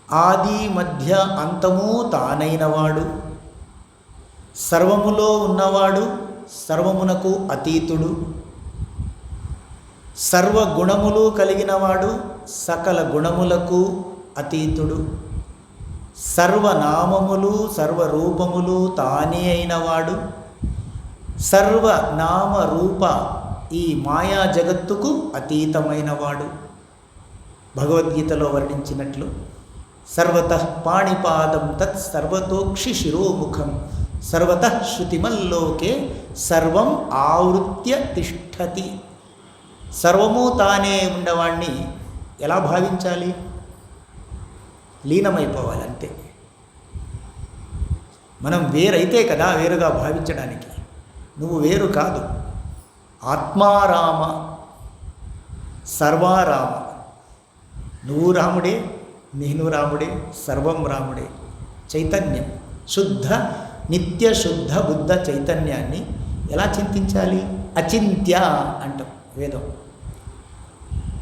ఆది మధ్య అంతము తానైనవాడు, సర్వములో ఉన్నవాడు, సర్వమునకు అతీతుడు, సర్వగుణములు కలిగినవాడు, సకల గుణములకు అతీతుడు, సర్వనామములు సర్వరూపములు తానే అయినవాడు, సర్వనామ రూప ఈ మాయా జగత్తుకు అతీతమైనవాడు. భగవద్గీతలో వర్ణించినట్లు సర్వతః పాణిపాదం తత్ సర్వతోక్షి శిరోముఖం సర్వతః శృతిమల్లోకే సర్వం ఆవృత్య తిష్టతి. సర్వము తానే ఉండవాణ్ణి ఎలా భావించాలి? లీనమైపోవాలి అంతే. మనం వేరైతే కదా వేరుగా భావించడానికి. నువ్వు వేరు కాదు. ఆత్మారామ, సర్వారామ. నువ్వు రాముడే, నేను రాముడే, సర్వం రాముడే. చైతన్యం, శుద్ధ నిత్య శుద్ధ బుద్ధ చైతన్యాన్ని ఎలా చింతించాలి? అచింత్య అంటాం వేదం.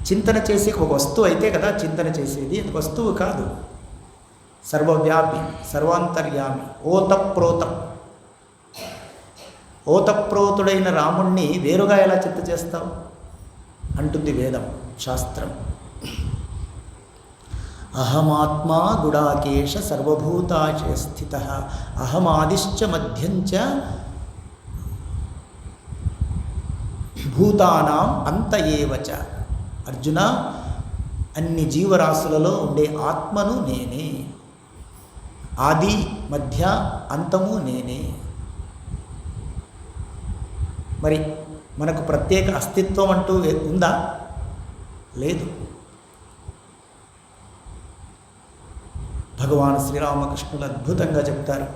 చింతన చేసి ఒక వస్తువు అయితే కదా చింతన చేసేది, అది వస్తువు కాదు. సర్వవ్యాపి, సర్వాంతర్యామి, ఓతప్రోతం. ఓతప్రోతుడైన రాముణ్ణి వేరుగా ఎలా చింత చేస్తావు అంటుంది వేదం, శాస్త్రం. అహమాత్మా గుడాకేశ సర్వభూతాశయ స్థిత అహమాదిశ్చ మధ్యంచ భూతానాం అంత ఏవచ. అర్జున, అన్ని జీవరాశులలో ఉండే ఆత్మను నేనే, ఆది మధ్య అంతము నేనే. మరి మనకు ప్రత్యేక అస్తిత్వం అంటూ ఉందా? లేదు. భగవాన్ శ్రీరామకృష్ణులు అద్భుతంగా చెప్తారు.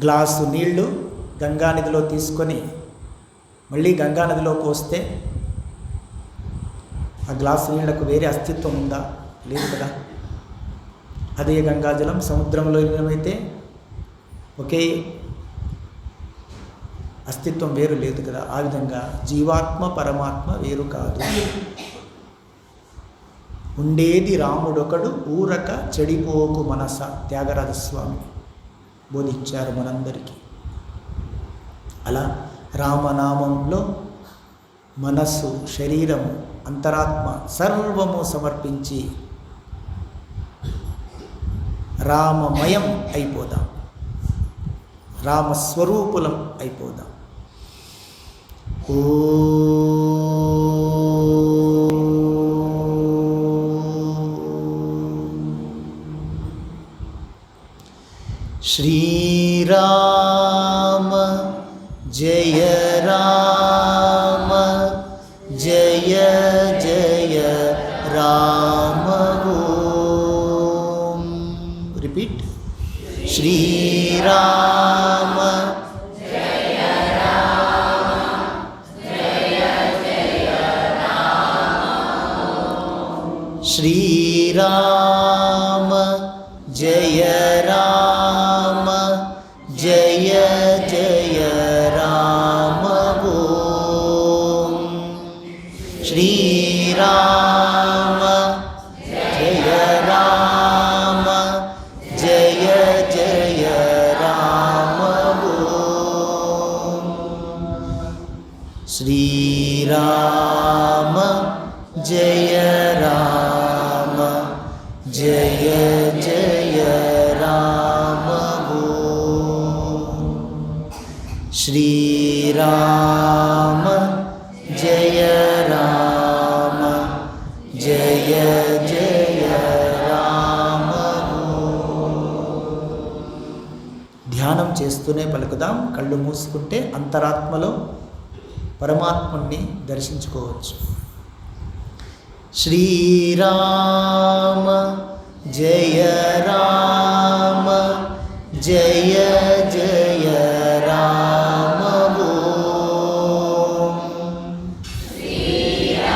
గ్లాసు నీళ్లు గంగానదిలో తీసుకొని మళ్ళీ గంగానదిలో పోస్తే ఆ గ్లాసు నీళ్లకు వేరే అస్తిత్వం ఉందా? లేదు కదా. అదే గంగాజలం సముద్రంలో లీనమైతే ఒకే అస్తిత్వం వేరు లేదు కదా. ఆ విధంగా జీవాత్మ పరమాత్మ వేరు కాదు. ఉండేది రాముడొకడు ఊరక చెడిపోకు మనస. త్యాగరాజస్వామి బోధించారు మనందరికీ. అలా రామనామంలో మనస్సు, శరీరము, అంతరాత్మ సర్వము సమర్పించి రామమయం అయిపోదాం, రామస్వరూపులం అయిపోదాం. ఓ శ్రీరామ జయ రామ జయ జయ రామ. ఓం రిపీట్. శ్రీరామ జయ రామ జయ జయ రామ. శ్రీరామ జయ రామ జయ జయ రామ. ఓం శ్రీరామ జయ రామ జయ జయ రామ. ఓం శ్రీరామ జయ రామ జయ జయ రామ. శ్రీరామ జయ రామ జయ జయ రామ. ధ్యానం చేస్తూనే పలుకుదాం. కళ్ళు మూసుకుంటే అంతరాత్మలో పరమాత్ముణ్ణి దర్శించుకోవచ్చు. శ్రీరామ జయ రామ జయ జయ రామ. ఓం శ్రీరామ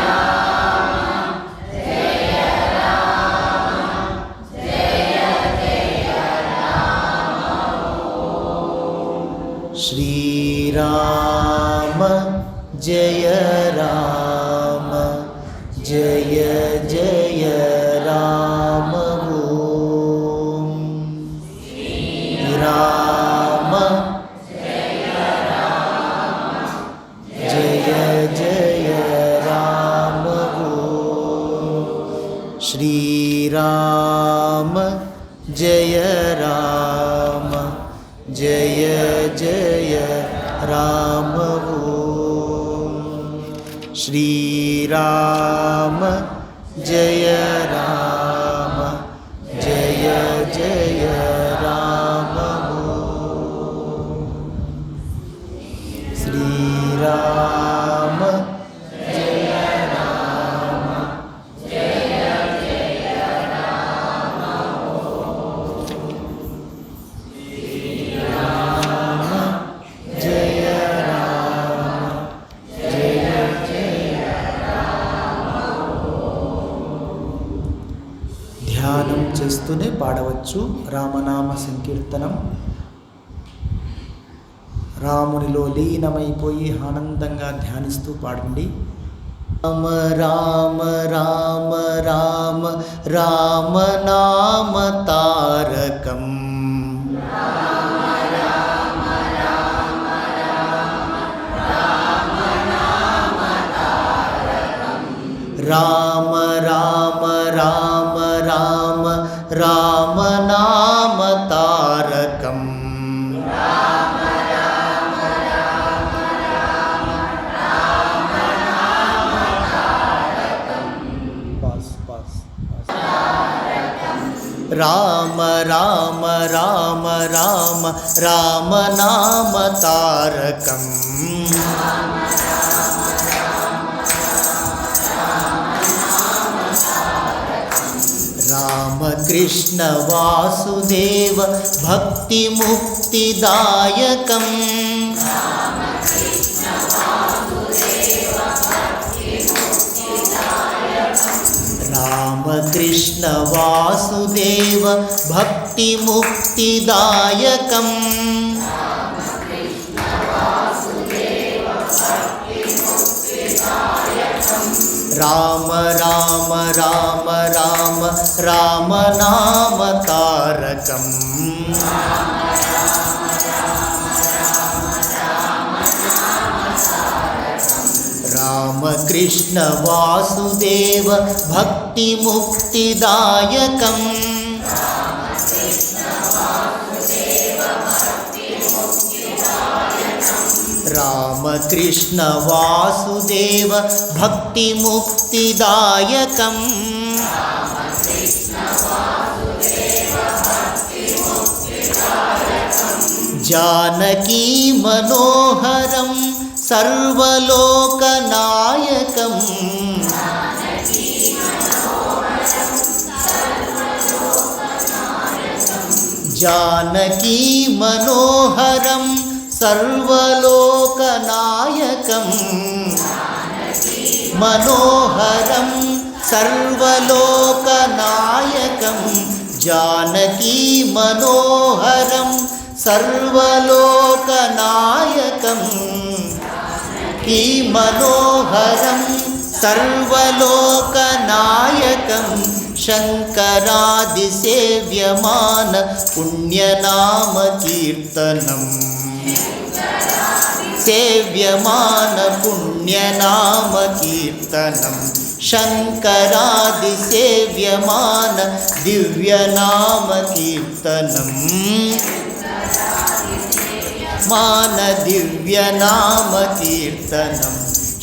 జయ రామ జయ జయ రామ. శ్రీరామ జయ రామ जय जय राम ओम राम जय जय राम ओम श्री राम जय राम जय जय राम ओम श्री राम जय राम जय जय राम ओम श्री राम जय राम जय जय राम श्री राम जय राम जय जय ధ్యానం చేస్తూనే పాడవచ్చు రామనామ సంకీర్తనం. రామునిలో లీనమైపోయి ఆనందంగా ధ్యానిస్తూ పాడండి. రామ రామ రామ రామ రామ నామ తారకం రామ రామ రామ రామ నామ తారకం రామ రామ రామ రామ రామ నామ తారకం రామకృష్ణ వాసుదేవ భక్తి ముక్తిదాయకం రామకృష్ణ వాసుదేవ భక్తి ముక్తిదాయకం రామ రామ రామ రామ రామ నామ తారకం రామకృష్ణ వాసుదేవ భక్తి ముక్తిదాయకం రామకృష్ణ వాసుదేవ భక్తి ముక్తిదాయకం జానకీ మనోహరం సర్వలోకనాయకం జానకీ మనోహరం సర్వలోకనాయకం మనోహరం సర్వలోకనాయకం జానకీ మనోహరం సర్వలోకనాయకం ఈ మనోహరం సర్వలోకనాయకం శంకరాది సేవ్యమాన పుణ్యనామ కీర్తనం సేవ్యమాన పుణ్యనామ కీర్తనం శంకరాది సేవ్యమాన దివ్యనామ కీర్తనం మాన దివ్యనామ కీర్తనం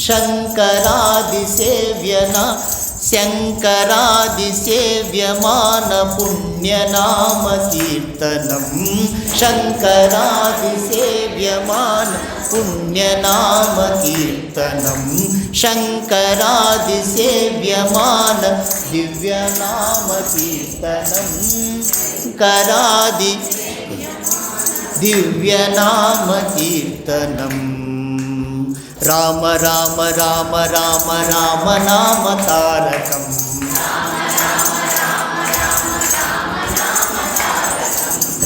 శంకరాది సేవ్యనా శంకరాది సేవ్యమాన పుణ్యనామ కీర్తనం శంకరాది సేవ్యమాన పుణ్యనామ కీర్తనం శంకరాది సేవ్యమాన దివ్యనామ కీర్తనం శంకరాది దివ్యనామ కీర్తనం రామ రామ రామ రామ రామ నామ తారకం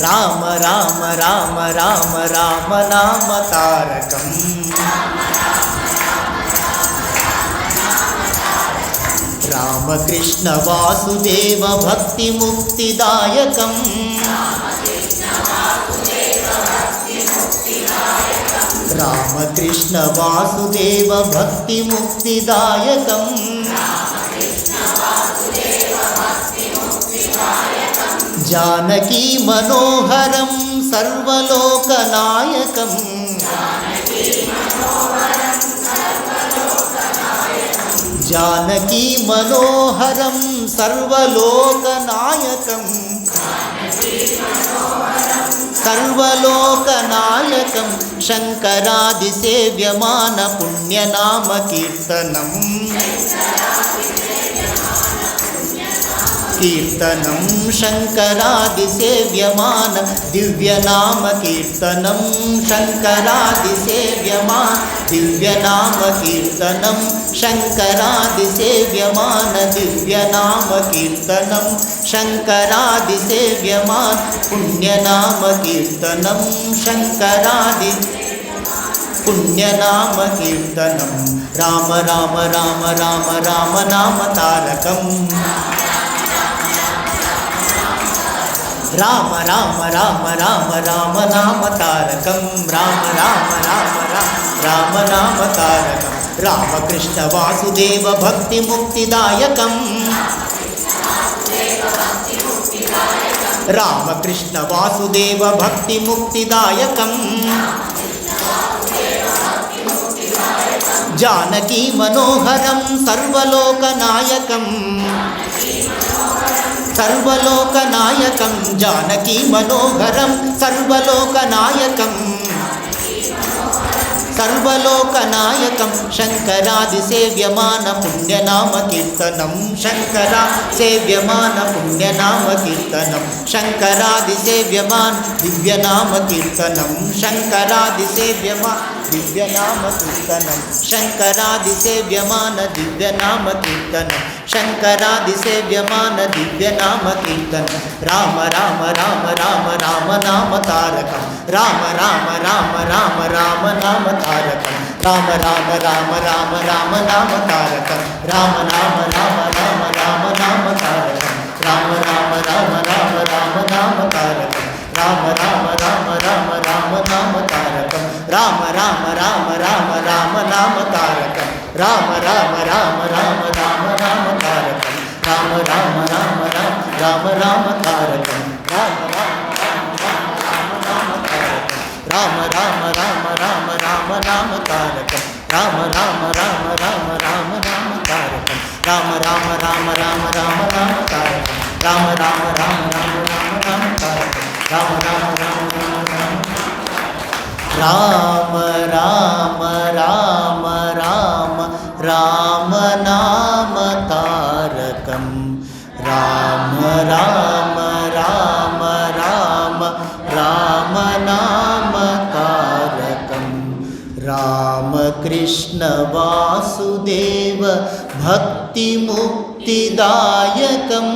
రామ రామ రామ రామ రామ నామ తారకం రామకృష్ణ వాసుదేవ భక్తి ముక్తిదాయకం రామకృష్ణ వాసుదేవ భక్తి ముక్తిదాయకం జానకీ మనోహరం సర్వలోకనాయకం జానకీ మనోహరం సర్వలోకనాయకం సర్వలోకనాయకం శంకరాది సేవ్యమాన పుణ్యనామ కీర్తనం కీర్తనం శంకరాది సేవ్యమాన దివ్యనామ కీర్తనం శంకరాది సేవ్యమాన దివ్యనామ కీర్తనం శంకరాది సేవ్యమాన దివ్యనామ కీర్తనం శంకరాది సేవ్యమాన పుణ్యనామ కీర్తనం శంకరాది పుణ్యనామ కీర్తనం రామ రామ రామ రామ రామ నామ తారకం రామ రామ రామ రామ రామ నామ తారకం రామ రామ రామ రామ రామ నామ తారకం రామకృష్ణ వాసుదేవ భక్తి ముక్తిదాయకం రామకృష్ణ వాసుదేవ భక్తి ముక్తిదాయకం జానకీ మనోహరం సర్వలోకనాయకం సర్వలోకనాయకం జానకీ మనోహరం సర్వలోకనాయకం సర్వలోకనాయకం శంకరాది సేవ్యమాన పుణ్యనామ కీర్తనం శంకరా సేవ్యమాన పుణ్యనామ కీర్తనం శంకరాది సేవ్యమాన దివ్యనామ కీర్తనం శంకరాది సేవ్యమాన దివ్యనామ కీర్తనం శంకరాది సేవ్యమాన దివ్యనామ కీర్తనం శంకరాది సేవ్యమాన దివ్యనామ కీర్తనం రామ రామ రామ రామ రామ నామ తారకం రామ రామ రామ రామ రామ నామ తారకం రామ రామ రామ రామ రామ నామ తారకం రామ రామ రామ రామ రామ నామ తారకం రామ రామ రామ రామ రామ నామ తారకం రామ రామ రామ రామ రామ నామ తారకం రామ రామ రామ రామ రామ నామ తారకం రామ రామ రామ రామ రామ నామ తారకం రామ రామ రామ రామ రామ రామ తారకం రామ రామ రామ రామ రామ నామ తారకం రామ రామ రామ రామ రామ నామ తారకం రామ రామ రామ రామ రామ నామ తారకం రామ రామ రామ రామ రామ నామ తారకం రామ రామ రామ రామ రామ రామ రామ రామ నామ తారకం రామ రామ రామ రామ రామ నామ తారకం రామకృష్ణ వాసుదేవ భక్తి ముక్తిదాయకం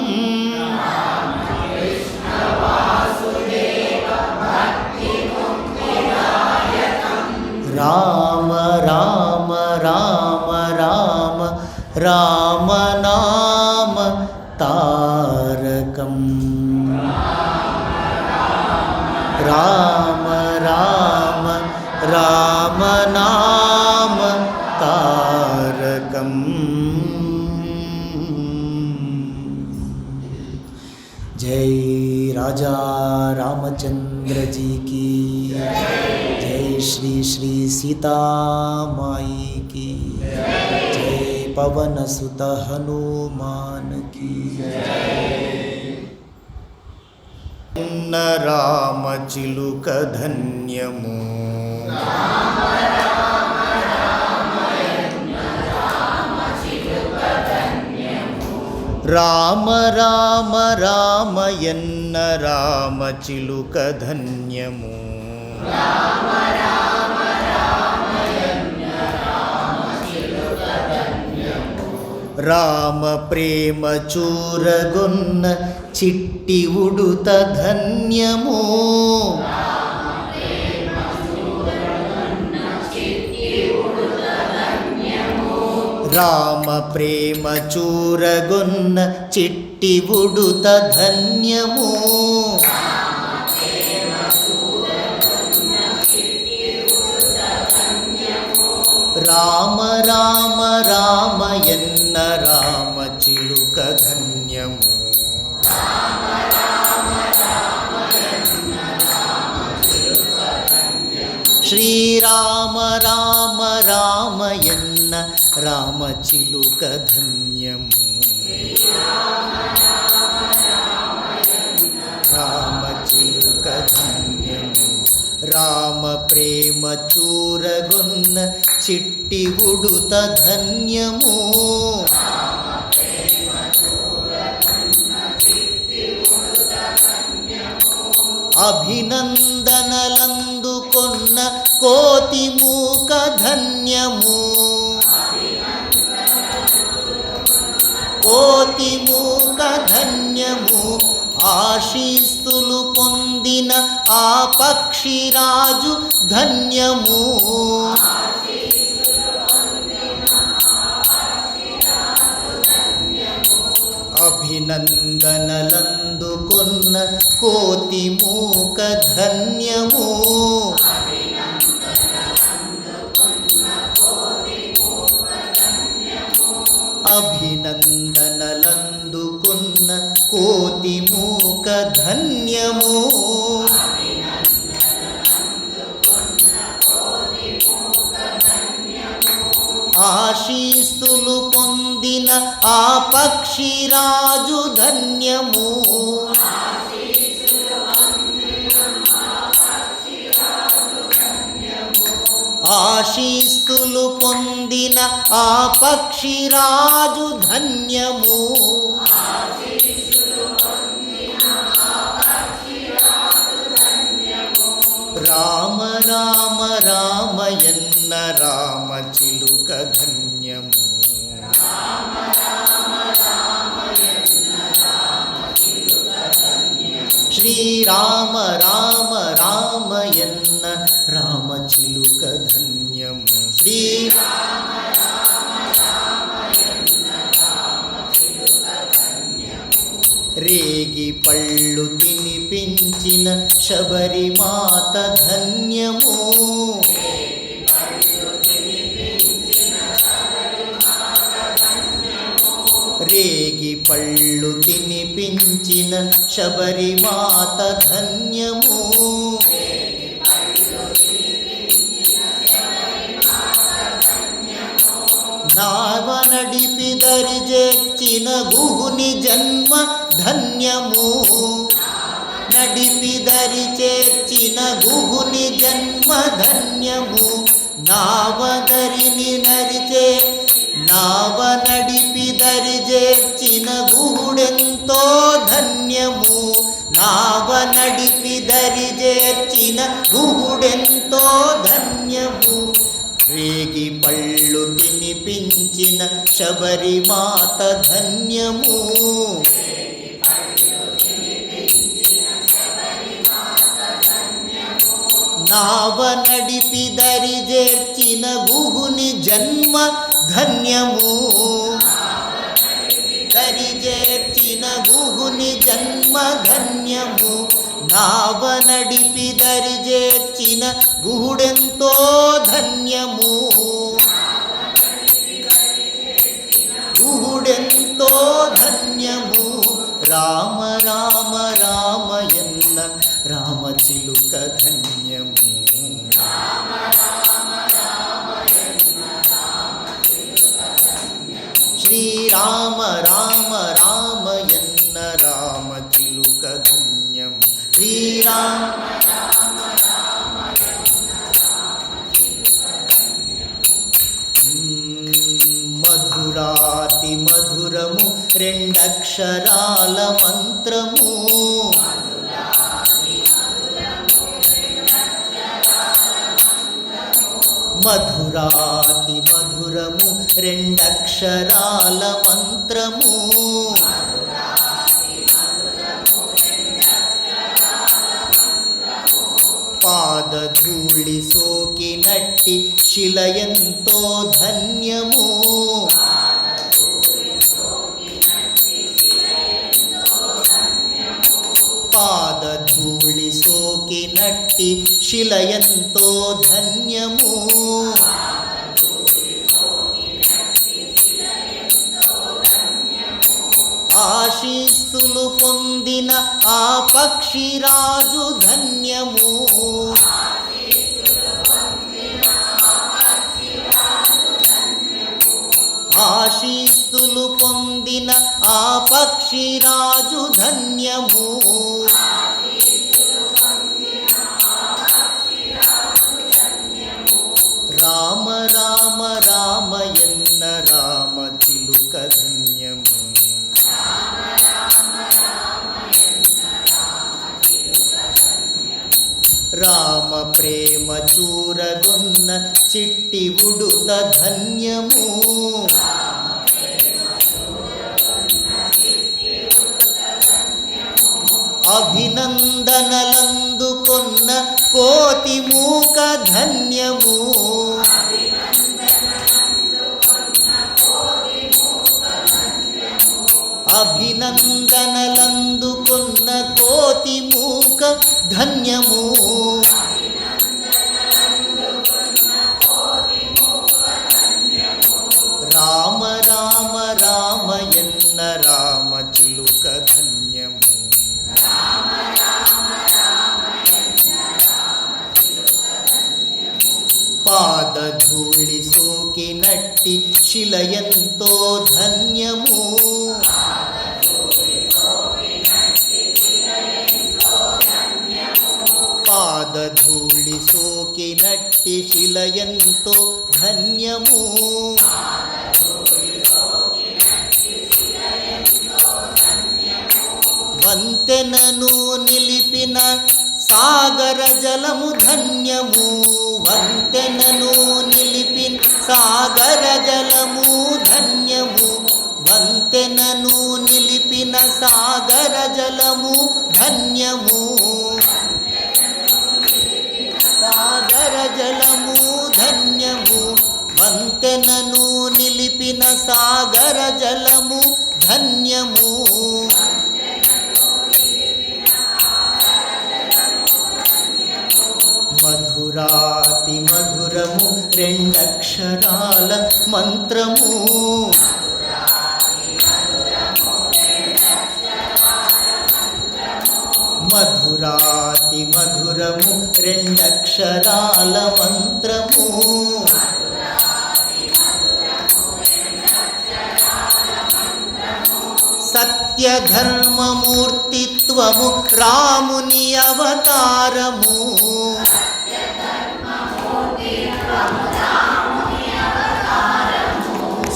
రామ రామ రామ రామ రామ నామ తారకం రామ రామ రామ నామ తారకం జై రాజా రామచంద్ర जी की जय श्री श्री सीता माई की जय पवन सुत हनुमान की राम चिलुक धन्यमु రామ రామ రామయన్న రామ చిలుక ధన్యము రామ ప్రేమ చూరగొన్న చిట్టి ఉడుత ధన్యము రామ ప్రేమ చూరగొన్న చిట్టి ఉడుత ధన్యము రామ రామ రామయన్న రామ చిలుక ధన్యము శ్రీరామ రామ రామయన్న రామ చిలుక ధన్యము రామ చిలుక ధన్యము రామ ప్రేమ చూరగొన్న చిట్టి ఉడుత ధన్యము అభినందనలందుకొన్న కోతి మూక ధన్యము కోతి మూక ధన్యము ఆశీస్సులు పొందిన ఆ పక్షిరాజు ధన్యము అభినందనలందుకొన్న కోతి మూక ధన్యము అభినందనలందుకొన్న కోతి మూక ధన్యము ఆశీస్సులు పొందిన ఆ పక్షిరాజు ధన్యము ఆశీస్సులు పొందిన ఆ పక్షిరాజు ధన్యము రామ రామ రామయన్న రామ చిలుక ధన్యము శ్రీరామ రామ రామయన్న రామ చిలుక ధన్యము శ్రీరామ రేగి పళ్ళు తినిపించిన శబరిమాత ధన్యము రేగి పళ్ళు తినిపించిన శబరిమాత ధన్యము నావ నడిపి దరిజేర్చిన గుహుని జన్మ ధన్యము నడిపి దరి చేర్చిన గుహుని జన్మ ధన్యము నావదరిని నరిచే నావ నడిపి దరిజేర్చిన గుహుడెంతో ధన్యము నావ నడిపి దరిజేర్చిన గుహుడెంతో ధన్యము రేగి పళ్ళు తినిపించిన శబరిమాత ధన్యము నావ నడిపి దరిజేర్చిన గుహుని జన్మ ధన్యము దరిజేర్చిన గుహుని జన్మ ధన్యము నావ నడిపి దరిజేర్చిన గుహుడెంతో ధన్యము గుహుడెంతో ధన్యము రామ రామ రామయన్న రామ చిలుక ధన్యము శ్రీరామ రామ రామయన్న రామ చిలుక ధన్యము శ్రీరామ మధురాతి మధురము రెండక్షరాల మంత్రము మధురాతి మధురము రెండక్షరాల మంత్రము పాదధూళి సోకినట్టి శిలయంతో ధన్యము సోకినట్టి శిలయంతో ధన్యము. ఆశీస్సులు పొందిన ఆ పక్షిరాజు ధన్యము. ఆశీస్సులు పొందిన ఆ పక్షిరాజు ధన్యము. రామ రామ రామయన్న రామ చిలుక ధన్యము. రామ ప్రేమ చూరగొన్న చిట్టి ఉడుత ధన్యము. అభినందనలందుకొన్న కోతి మూక ధన్యము. అభినందనలందుకొన్న కోతి మూక ధన్యము. రామ రామ రామయన్న రామ చిలుక ధన్యము. పాదధూళి సోకినట్టి శిలయంతో ధన్యము. పాదధూళి సోకినట్టి శిలయంతో ధన్యము. వంతెనను నిలిపిన సాగర జలము ధన్యము. వంతెనను నిలిపిన సాగర జలము ధన్యము. వంతెనను నిలిపిన సాగర జలము ధన్యము. సాగర జలము ధన్యము. వంతెనను నిలిపిన సాగర జలము ధన్యము. మధురాతి మధురము రెండక్షరాల మంత్రము. మధురాతి మధురము రెండక్షరాల మంత్రము. సత్యధర్మమూర్తిత్వము రాముని అవతారము.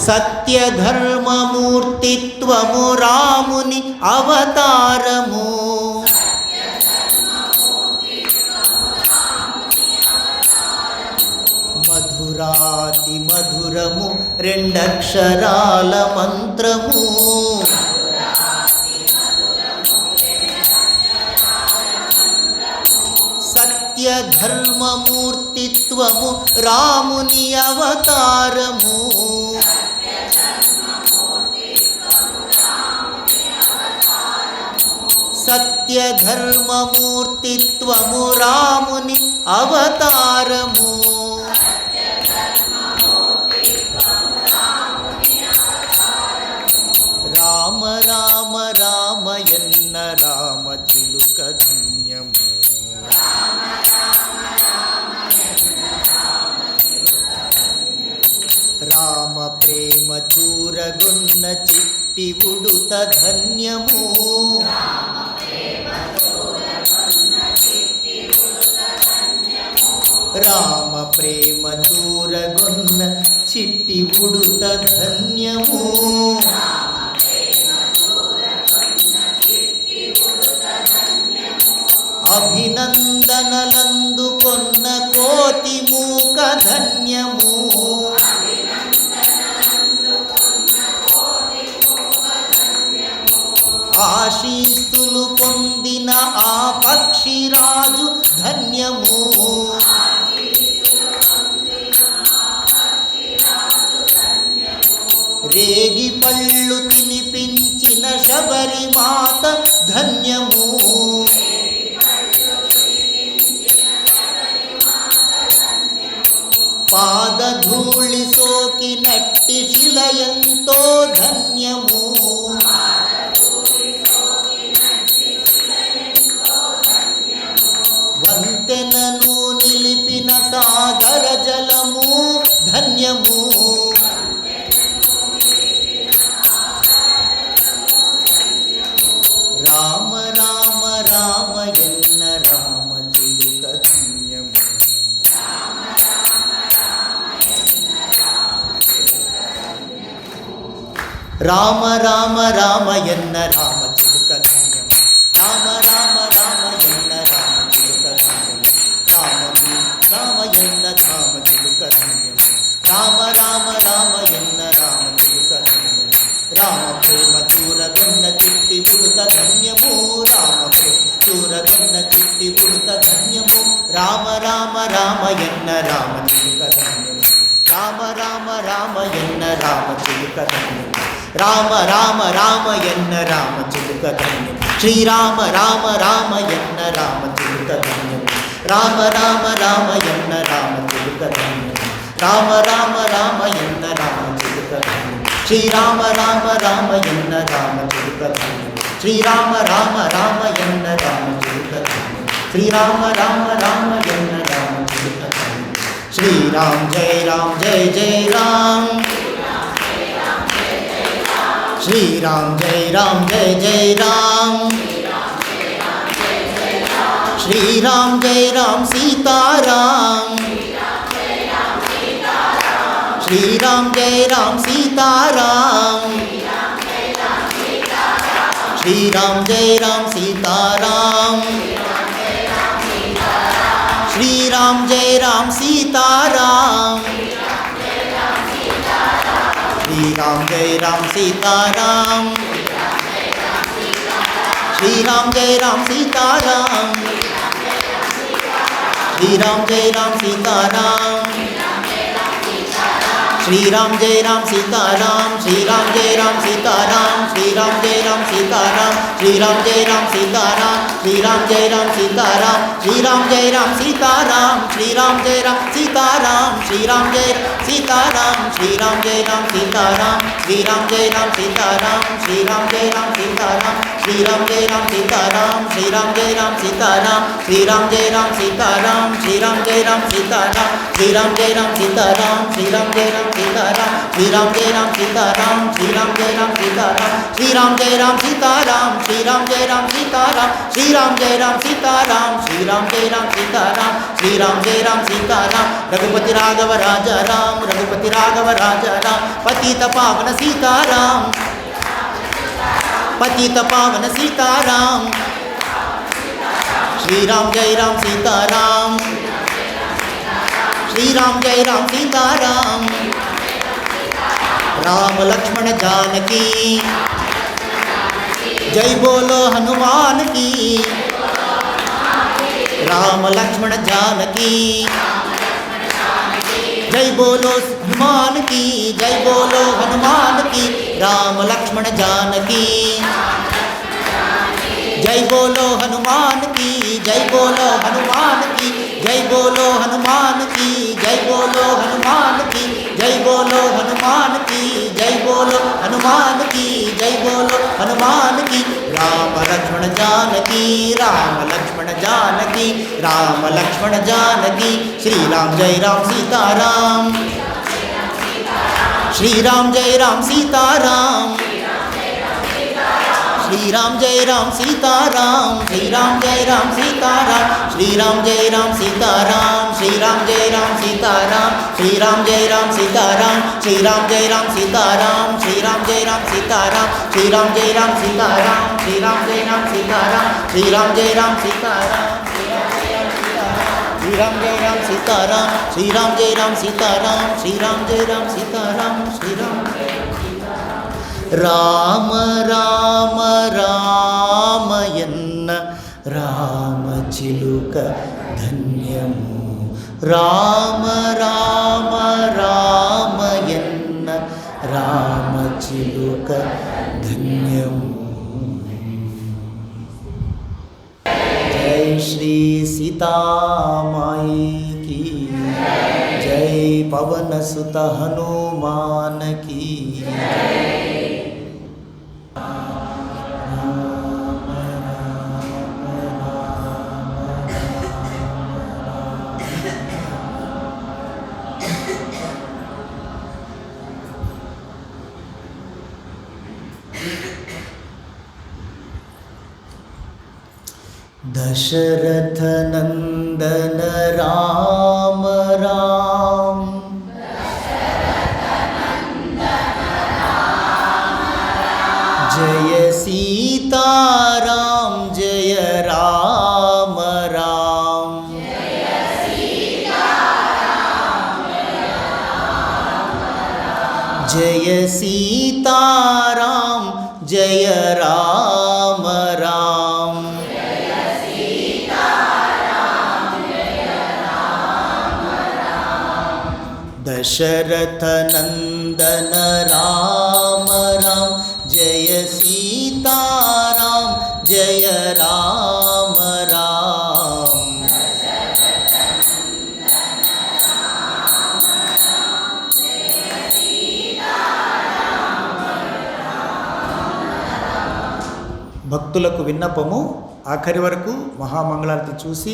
సత్యధర్మమూర్తిత్వము రాముని అవతారము. మధురాతి మధురము రెండక్షరాల మంత్రము. సత్యధర్మమూర్తిత్వము రాముని అవతారము. సత్యధర్మమూర్తిత్వము రాముని అవతారము. రామ రామ రామయన్న రామ చిలుక ధన్యము. రామ ప్రేమ చూరగొన్న చిట్టి ఉడుత ధన్యము. రామ ప్రేమ చూరగొన్న చిట్టి ఉడుత ధన్యము. అభినందనలందుకొన్న కోతి మూక ధన్యము. ఆశీస్సులు పొందిన ఆ పక్షిరాజు ధన్యము. రేగి పళ్ళు తినిపించిన శబరిమాత ధన్యము. పాదధూళి సోకినట్టి శిల ఎంతో ధన్యము. వంతెనను నిలిపిన సాగర జలము ధన్యము. రామ రామ రామ ఎన్న రామ చిలుక ధన్యము. రామ రామ రామ ఎన్న రామ చిలుక ధన్యము. రామ రామ రామ ఎన్న రామ చిలుక ధన్యము. రామ ఎన్న రామ చిలుక ధన్యము. రామ రామ రామ ఎన్న రామ చిలుక ధన్యము. రామ ప్రేమ చూరగొన్న చిట్టి ఉడుత ధన్యము. రామ ప్రేమ చూరగొన్న చిట్టి ఉడుత ధన్యము. రామ రామ రామ ఎన్న రామ చిలుక ధన్యము. రామ రామ రామ ఎన్న రామ చిలుక ధన్యము. రామ రామ రామ ఎన్న రామ చిలుక ధన్యము. శ్రీరామ రామ రామ ఎన్న రామ చిలుక ధన్యము. రామ రామ రామ ఎన్న రామ చిలుక ధన్యము. రామ రామ రామ ఎన్న రామ చిలుక ధన్యము. శ్రీరామ రామ రామ ఎన్న రామ చిలుక ధన్యము. శ్రీరామ రామ రామ ఎన్న రామ చిలుక ధన్యము. శ్రీరామ రామ రామ ఎన్న రామ చిలుక ధన్యము. శ్రీరామ్ జయ రామ్ జయ జయ రామ్. श्रीराम जय राम जय जय राम. श्रीराम जय राम सीताराम. श्रीराम जय राम सीताराम. श्रीराम जय राम सीताराम. श्रीराम जय राम सीताराम. श्रीराम जय राम सीताराम. श्रीराम जय राम सीताराम. श्रीराम जय राम सीताराम. श्रीराम जय राम सीताराम. श्रीराम जय राम सीताराम. श्रीराम जय राम सीताराम. श्रीराम जय राम सीताराम. श्रीराम जय राम सीताराम. श्रीराम जय राम सीताराम. श्रीराम जय राम सीताराम. श्रीराम जय सीताराम. श्रीराम जय राम सीताराम. श्रीराम जय राम सीताराम. श्रीराम जय राम सीताराम. श्रीराम जय राम सीताराम. श्रीराम जय राम सीताराम. श्रीराम जय राम सीताराम. श्रीराम जय राम सीताराम. श्रीराम जय राम सीताराम. श्रीराम जय राम सीताराम. श्रीराम जय राम सीताराम. श्रीराम जय राम सीताराम. श्रीराम जय राम सीताराम. श्रीराम जय राम सीताराम. श्रीराम जय राम सीताराम. श्रीराम जय राम सीताराम. श्रीराम जय राम सीताराम. रघुपति राघव राजा राम. रघुपति राघव राजा राम. पतित पावन सीताराम. पतित पावन सीताराम. श्रीराम जय राम सीताराम. श्रीराम जय राम सीताराम. राम लक्ष्मण जानकी जय बोलो हनुमान की. राम लक्ष्मण जानकी जय बोलो हनुमान की. जय बोलो हनुमान की. राम लक्ष्मण जानकी जय बोलो हनुमान की. जय बोलो हनुमान की. जय बोलो हनुमान की. जय बोलो हनुमान की. जय बोलो हनुमान की. जय बोलो हनुमान की. जय बोलो हनुमान की. राम लक्ष्मण जानकी. राम लक्ष्मण जानकी. राम लक्ष्मण जानकी. श्रीराम जय राम सीताराम. श्रीराम जय राम सीताराम. श्रीराम जय राम सीताराम. श्रीराम जय राम सीताराम. श्रीराम जय राम सीताराम. श्रीराम जय राम सीताराम. श्रीराम जय राम सीताराम. श्रीराम जय राम सीताराम. श्रीराम जय राम सीताराम. श्रीराम जय राम सीताराम. श्रीराम जय राम सीताराम. श्रीराम जय राम सीताराम. श्रीराम जय राम सीताराम. श्रीराम जय राम सीताराम. श्रीराम जय राम सीताराम. श्रीराम राम राम राम ఎన్న రామ చిలుక ధన్యము. రామ రామ రామ ఎన్న రామ చిలుక ధన్యము. जय श्री सीतामाई की जय. पवन सुत हनुमान की। दशरथ नंदन राम राम, जय सीता राम जय राम राम, जय सीता राम जय राम राम, दशरथ नंदन राम राम, जय सीता राम जय राम राम, భక్తులకు విన్నపము ఆఖరి వరకు మహామంగళారతి చూసి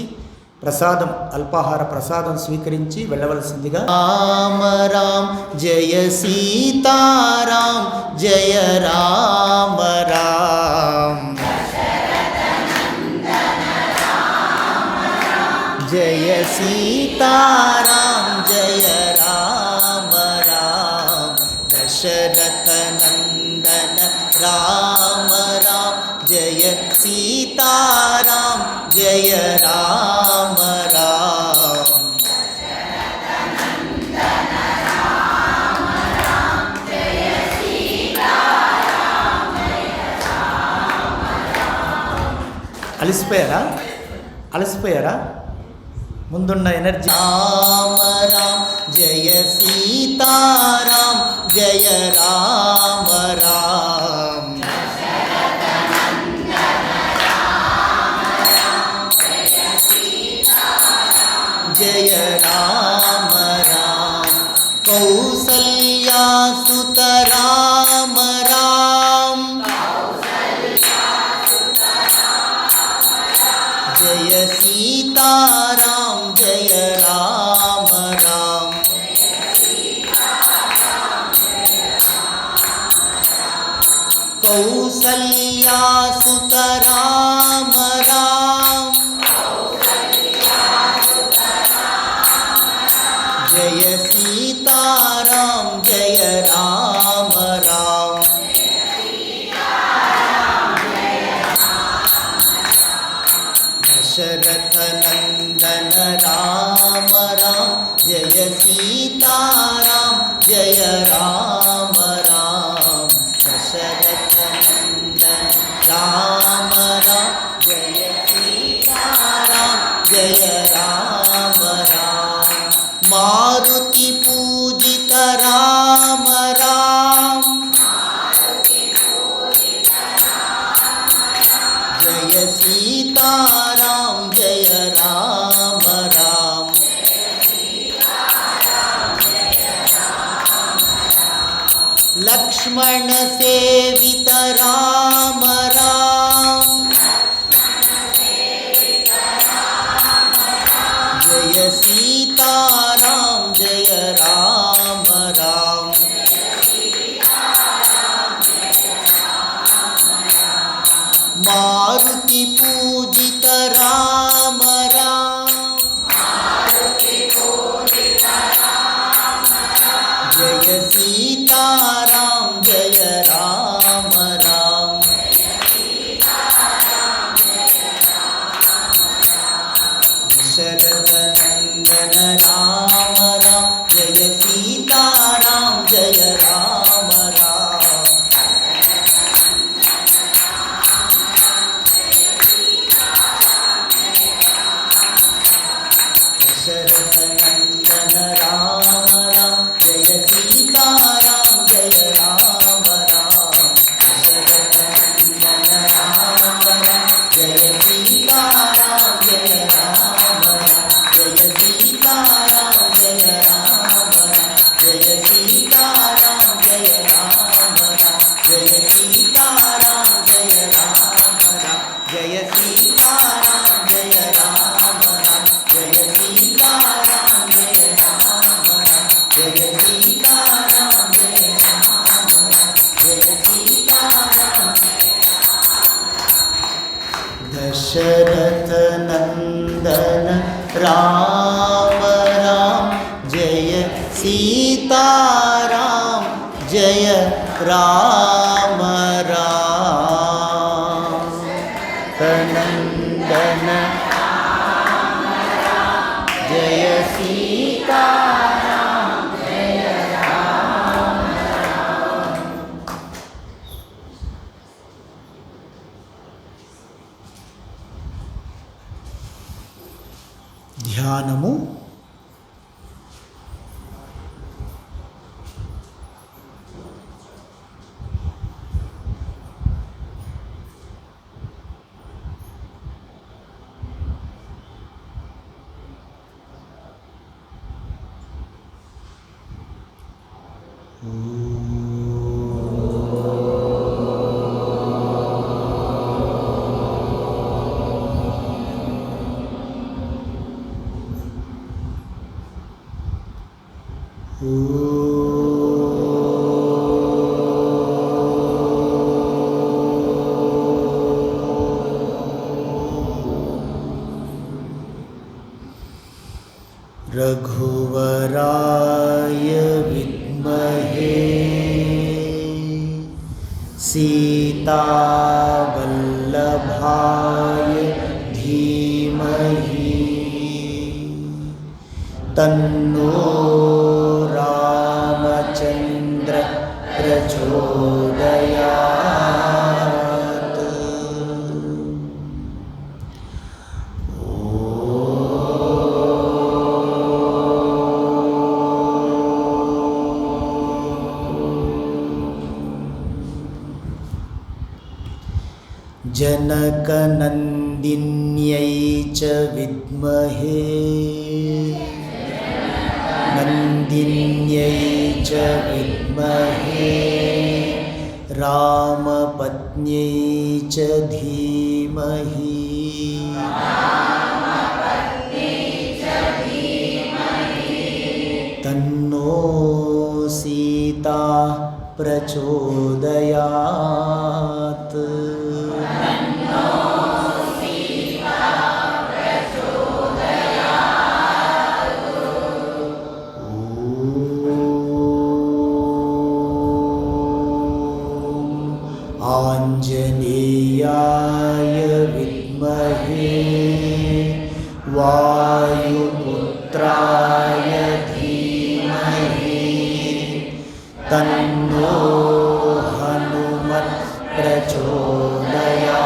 ప్రసాదం అల్పాహార ప్రసాదం స్వీకరించి వెళ్ళవలసిందిగా. రామ రామ జయ సీతారాం జయ రామ రామ, జయ సీతారాం జయ రామ రామ, దశరథ నందన రామ రామ, జయ సీతారాం జయ రామ రామ, అలసిపోయారా ముందున్న ఎనర్జీ. రామ రామ జయ సీతారాం జయ రామ రామ, जय राम राम, कौसल्या सुत राम राम, जय सीता राम जय राम राम, कौसल्या सुत राम राम, जय सीताराम जय राम राम, दशरथ नंदन राम राम, जय सीताराम जय राम राम, दशरथ नंदन राम राम, जय सीताराम जय राम राम, मारुति पूजित राम राम, जय सीताराम जय राम राम, लक्ष्मण सेवित राम राम, जय सीताराम जय राम राम, मारुति पूजित राम राम, जय सीताराम जय राम राम, दशरथ नंदन राम राम, जय सीताराम जय राम राम, दशरथ नंदन राम राम जय सीताराम जय राम राम नंदन जय सीताराम जय राम राम. ధ్యానము रघुवराय विद्महे सीतावल्लभाय धीमहि तन्नो रामचन्द्र प्रचोदयात्. जनकनन्दिन्यै च विद्महे नन्दिन्यै च विद्महे रामपत्न्यै च धीमहि तन्नो सीता प्रचोदयात्. आञ्जनेयाय विद्महे वायुपुत्राय धीमहि तन्नो हनुमत् प्रचोदयात्.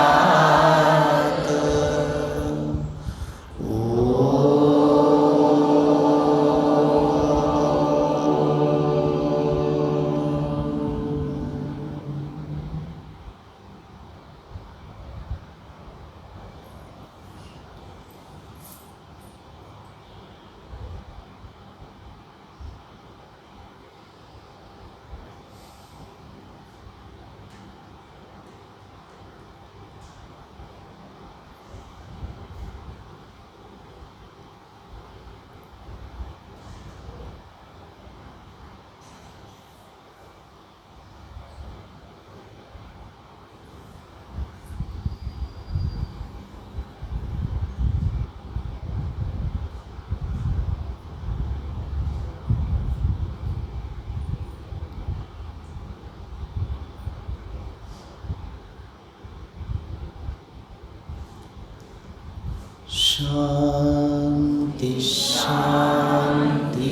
शांति शांति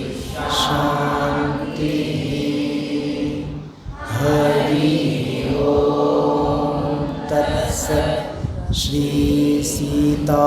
शांति. हरि ओम तत्सत्. श्री सीताराम